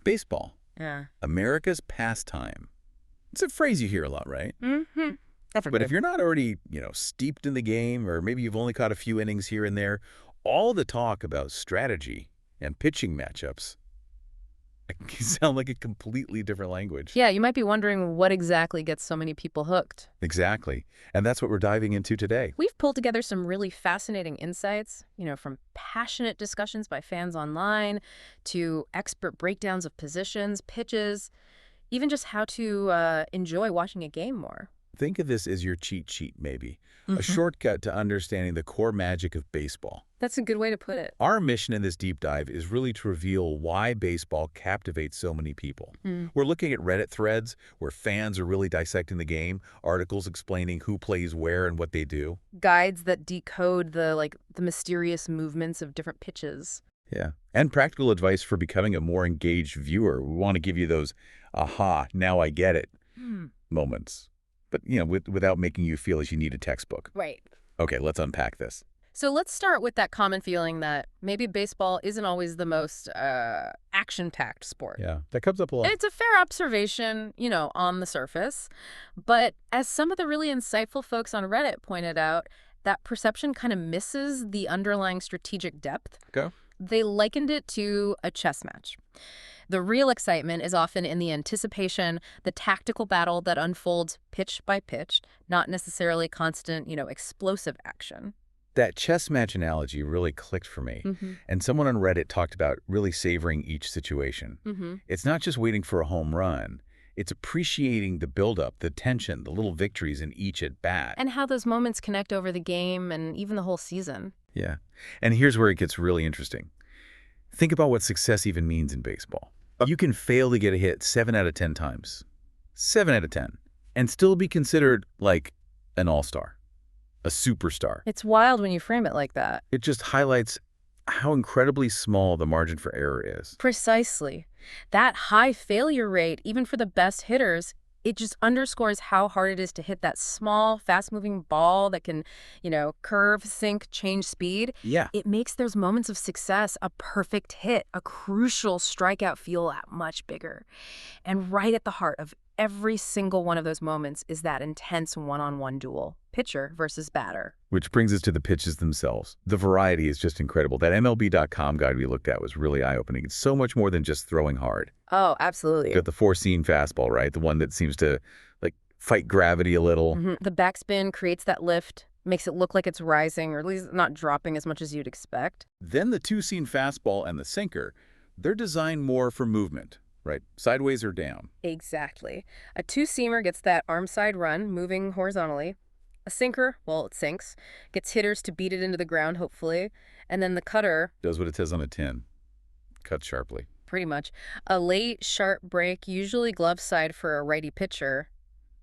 Baseball, Yeah. America's pastime. It's a phrase you hear a lot, right? Mm-hmm. But if Definitely. you're not already, steeped in the game, or maybe you've only caught a few innings here and there, all the talk about strategy and pitching matchups can sound like a completely different language. Yeah, you might be wondering what exactly gets so many people hooked. Exactly. And that's what we're diving into today. We've pulled together some really fascinating insights, from passionate discussions by fans online to expert breakdowns of positions, pitches, even just how to enjoy watching a game more. Think of this as your cheat sheet, maybe. A Hmm. shortcut to understanding the core magic of baseball. That's a good way to put it. Our mission in this deep dive is really to reveal why baseball captivates so many people. Mm. We're looking at Reddit threads where fans are really dissecting the game, articles explaining who plays where and what they do. Guides that decode the mysterious movements of different pitches. Yeah. And practical advice for becoming a more engaged viewer. We want to give you those aha, now I get it moments. But, without making you feel as you need a textbook. Right. Okay, let's unpack this. So let's start with that common feeling that maybe baseball isn't always the most action-packed sport. Yeah, that comes up a lot. And it's a fair observation, on the surface. But as some of the really insightful folks on Reddit pointed out, that perception kind of misses the underlying strategic depth. Okay. They likened it to a chess match. The real excitement is often in the anticipation, the tactical battle that unfolds pitch by pitch, not necessarily constant, explosive action. That chess match analogy really clicked for me. Mm-hmm. And someone on Reddit talked about really savoring each situation. Mm-hmm. It's not just waiting for a home run. It's appreciating the buildup, the tension, the little victories in each at bat. And how those moments connect over the game and even the whole season. Yeah. And here's where it gets really interesting. Think about what success even means in baseball. You can fail to get a hit 7 out of 10 times. 7 out of 10. And still be considered like an all-star, a superstar. It's wild when you frame it like that. It just highlights how incredibly small the margin for error is. Precisely. That high failure rate, even for the best hitters, it just underscores how hard it is to hit that small, fast-moving ball that can, curve, sink, change speed. Yeah. It makes those moments of success a perfect hit, a crucial strikeout feel that much bigger. And right at the heart of every single one of those moments is that intense one-on-one duel, pitcher versus batter. Which brings us to the pitches themselves. The variety is just incredible. That MLB.com guide we looked at was really eye-opening. It's so much more than just throwing hard. Oh, absolutely. You got the four-seam fastball, right? The one that seems to, fight gravity a little. Mm-hmm. The backspin creates that lift, makes it look like it's rising, or at least not dropping as much as you'd expect. Then the two-seam fastball and the sinker, they're designed more for movement, right? Sideways or down. Exactly. A two-seamer gets that arm side run, moving horizontally. A sinker, well, it sinks, gets hitters to beat it into the ground, hopefully. And then the cutter, Does what it says on a tin. Cuts sharply. pretty much. A late, sharp break, usually glove side for a righty pitcher.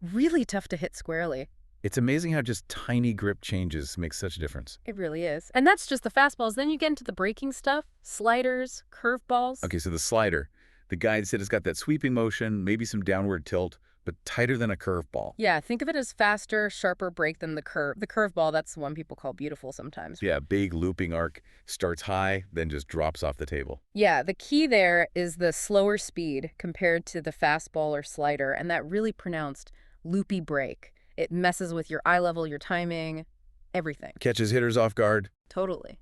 Really tough to hit squarely. It's amazing how just tiny grip changes make such a difference. It really is. And that's just the fastballs. Then you get into the breaking stuff, sliders, curveballs. Okay, so the slider. The guide said it's got that sweeping motion, maybe some downward tilt, but tighter than a curveball. Yeah, think of it as faster, sharper break than the curve. The curveball, that's the one people call beautiful sometimes. Yeah, big looping arc, starts high, then just drops off the table. Yeah, the key there is the slower speed compared to the fastball or slider, and that really pronounced loopy break. It messes with your eye level, your timing, everything. Catches hitters off guard. Totally.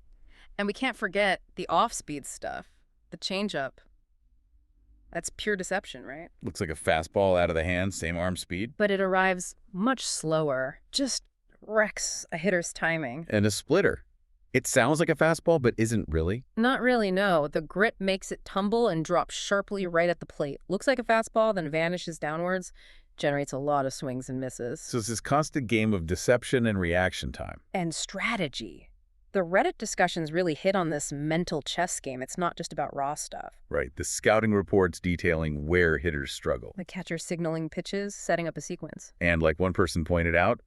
And we can't forget the off-speed stuff, the changeup. That's pure deception, right? Looks like a fastball out of the hand, same arm speed. But it arrives much slower, just wrecks a hitter's timing. And a splitter. It sounds like a fastball, but isn't really. Not really, no. The grip makes it tumble and drop sharply right at the plate. Looks like a fastball, then vanishes downwards. Generates a lot of swings and misses. So it's this constant game of deception and reaction time. And strategy. The Reddit discussions really hit on this mental chess game. It's not just about raw stuff. Right, the scouting reports detailing where hitters struggle. The catcher signaling pitches, setting up a sequence. And like one person pointed out,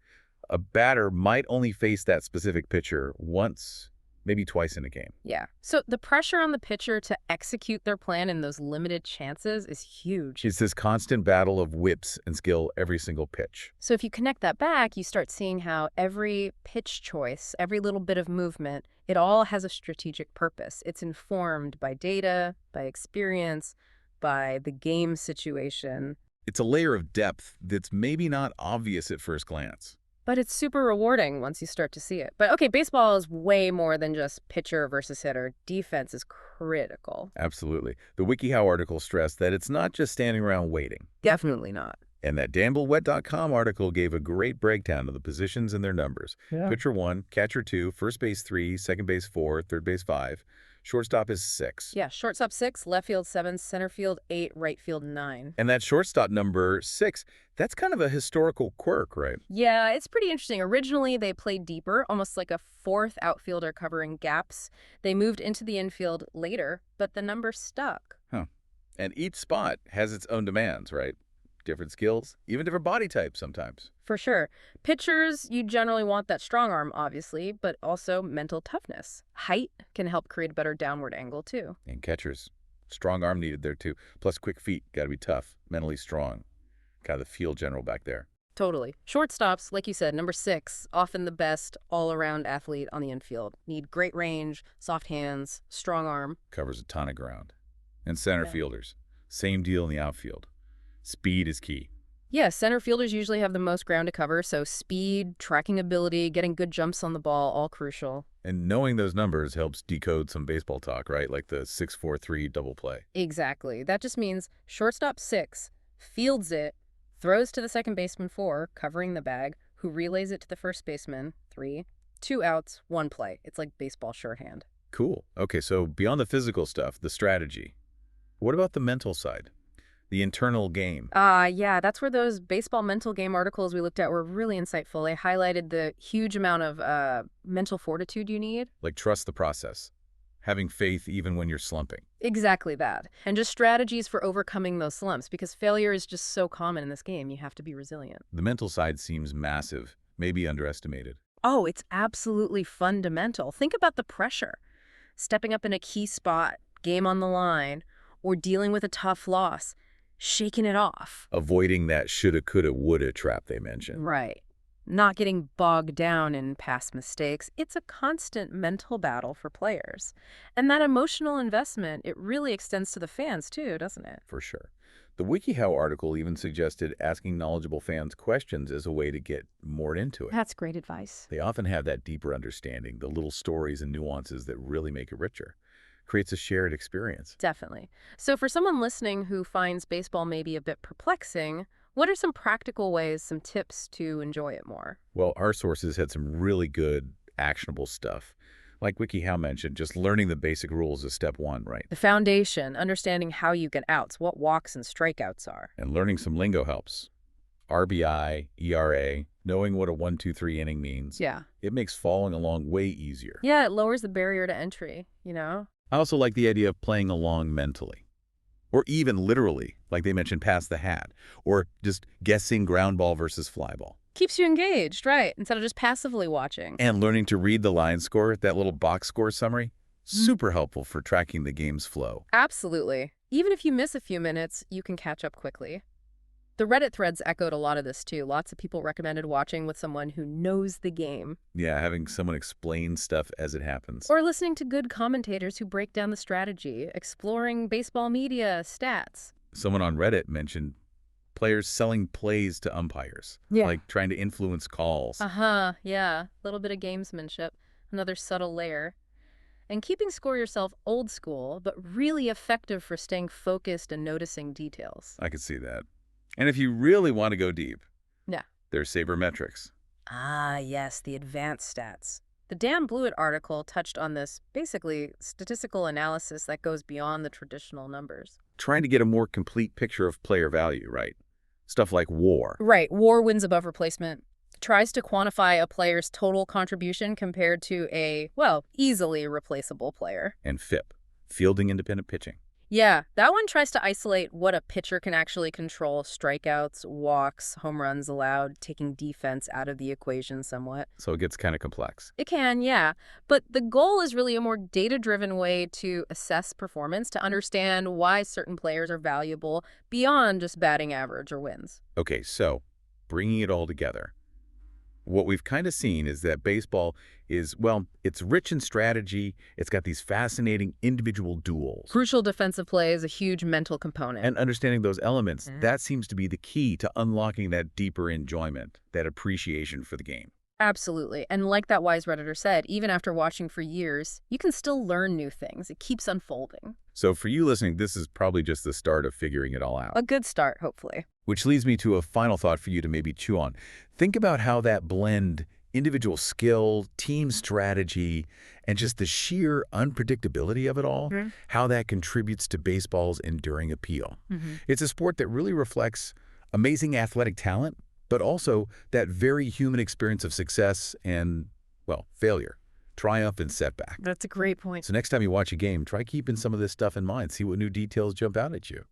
a batter might only face that specific pitcher once, maybe twice in a game. Yeah. So the pressure on the pitcher to execute their plan in those limited chances is huge. It's this constant battle of whips and skill every single pitch. So if you connect that back, you start seeing how every pitch choice, every little bit of movement, it all has a strategic purpose. It's informed by data, by experience, by the game situation. It's a layer of depth that's maybe not obvious at first glance. But it's super rewarding once you start to see it. But okay, baseball is way more than just pitcher versus hitter. Defense is critical. Absolutely. The WikiHow article stressed that it's not just standing around waiting. Definitely not. And that DanBullWet.com article gave a great breakdown of the positions and their numbers. Yeah. Pitcher 1, catcher 2, first base 3, second base 4, third base 5. Shortstop is 6. Yeah, shortstop 6, left field 7, center field 8, right field 9. And that shortstop number 6, that's kind of a historical quirk, right? Yeah, it's pretty interesting. Originally, they played deeper, almost like a fourth outfielder covering gaps. They moved into the infield later, but the number stuck. Huh. And each spot has its own demands, right? Different skills, even different body types sometimes. For sure. Pitchers, you generally want that strong arm, obviously, but also mental toughness. Height can help create a better downward angle, too. And catchers, strong arm needed there too. Plus quick feet, got to be tough, mentally strong. Kind of the field general back there. Totally. Shortstops, like you said, number 6, often the best all-around athlete on the infield. Need great range, soft hands, strong arm. Covers a ton of ground. And center fielders, same deal in the outfield. Speed is key. Yeah, center fielders usually have the most ground to cover, so speed, tracking ability, getting good jumps on the ball, all crucial. And knowing those numbers helps decode some baseball talk, right? Like the 6-4-3 double play. Exactly. That just means shortstop 6 fields it, throws to the second baseman 4, covering the bag, who relays it to the first baseman 3. 2 outs, 1 play. It's like baseball shorthand. Cool. Okay, so beyond the physical stuff, the strategy. What about the mental side? The internal game. Yeah, that's where those baseball mental game articles we looked at were really insightful. They highlighted the huge amount of mental fortitude you need. Like trust the process. Having faith even when you're slumping. Exactly that. And just strategies for overcoming those slumps, because failure is just so common in this game. You have to be resilient. The mental side seems massive, maybe underestimated. Oh, it's absolutely fundamental. Think about the pressure. Stepping up in a key spot, game on the line, or dealing with a tough loss. Shaking it off. Avoiding that shoulda, coulda, woulda trap they mentioned. Right. Not getting bogged down in past mistakes. It's a constant mental battle for players. And that emotional investment, it really extends to the fans too, doesn't it? For sure. The WikiHow article even suggested asking knowledgeable fans questions as a way to get more into it. That's great advice. They often have that deeper understanding, the little stories and nuances that really make it richer. Creates a shared experience. Definitely. So for someone listening who finds baseball maybe a bit perplexing, what are some practical ways, some tips to enjoy it more? Well, our sources had some really good, actionable stuff. Like WikiHow mentioned, just learning the basic rules is step 1, right? The foundation, understanding how you get outs, what walks and strikeouts are. And learning some lingo helps. RBI, ERA, knowing what a 1-2-3 inning means. Yeah. It makes following along way easier. Yeah, it lowers the barrier to entry, you know? I also like the idea of playing along mentally. Or even literally, like they mentioned, pass the hat. Or just guessing ground ball versus fly ball. Keeps you engaged, right, instead of just passively watching. And learning to read the line score, that little box score summary, super helpful for tracking the game's flow. Absolutely. Even if you miss a few minutes, you can catch up quickly. The Reddit threads echoed a lot of this too. Lots of people recommended watching with someone who knows the game. Yeah, having someone explain stuff as it happens. Or listening to good commentators who break down the strategy, exploring baseball media, stats. Someone on Reddit mentioned players selling plays to umpires. Yeah. Like trying to influence calls. Yeah. A little bit of gamesmanship. Another subtle layer. And keeping score yourself old school, but really effective for staying focused and noticing details. I could see that. And if you really want to go deep, Yeah. there's sabermetrics. Yes, the advanced stats. The Dan Blewett article touched on this, basically statistical analysis that goes beyond the traditional numbers. Trying to get a more complete picture of player value, right? Stuff like WAR Right, WAR wins above replacement. Tries to quantify a player's total contribution compared to a, well, easily replaceable player. and FIP, fielding independent pitching. Yeah, that one tries to isolate what a pitcher can actually control: strikeouts, walks, home runs allowed, taking defense out of the equation somewhat. So it gets kind of complex. It can, yeah. But the goal is really a more data-driven way to assess performance, to understand why certain players are valuable beyond just batting average or wins. Okay, so bringing it all together. What we've kind of seen is that baseball is, well, it's rich in strategy. It's got these fascinating individual duels. Crucial defensive play is a huge mental component. And understanding those elements, that seems to be the key to unlocking that deeper enjoyment, that appreciation for the game. Absolutely. And like that wise Redditor said, even after watching for years, you can still learn new things. It keeps unfolding. So for you listening, this is probably just the start of figuring it all out. A good start, hopefully. Which leads me to a final thought for you to maybe chew on. Think about how that blend individual skill, team strategy, and just the sheer unpredictability of it all, how that contributes to baseball's enduring appeal. It's a sport that really reflects amazing athletic talent, but also that very human experience of success and, well, failure, triumph and setback. That's a great point. So next time you watch a game, try keeping some of this stuff in mind. See what new details jump out at you.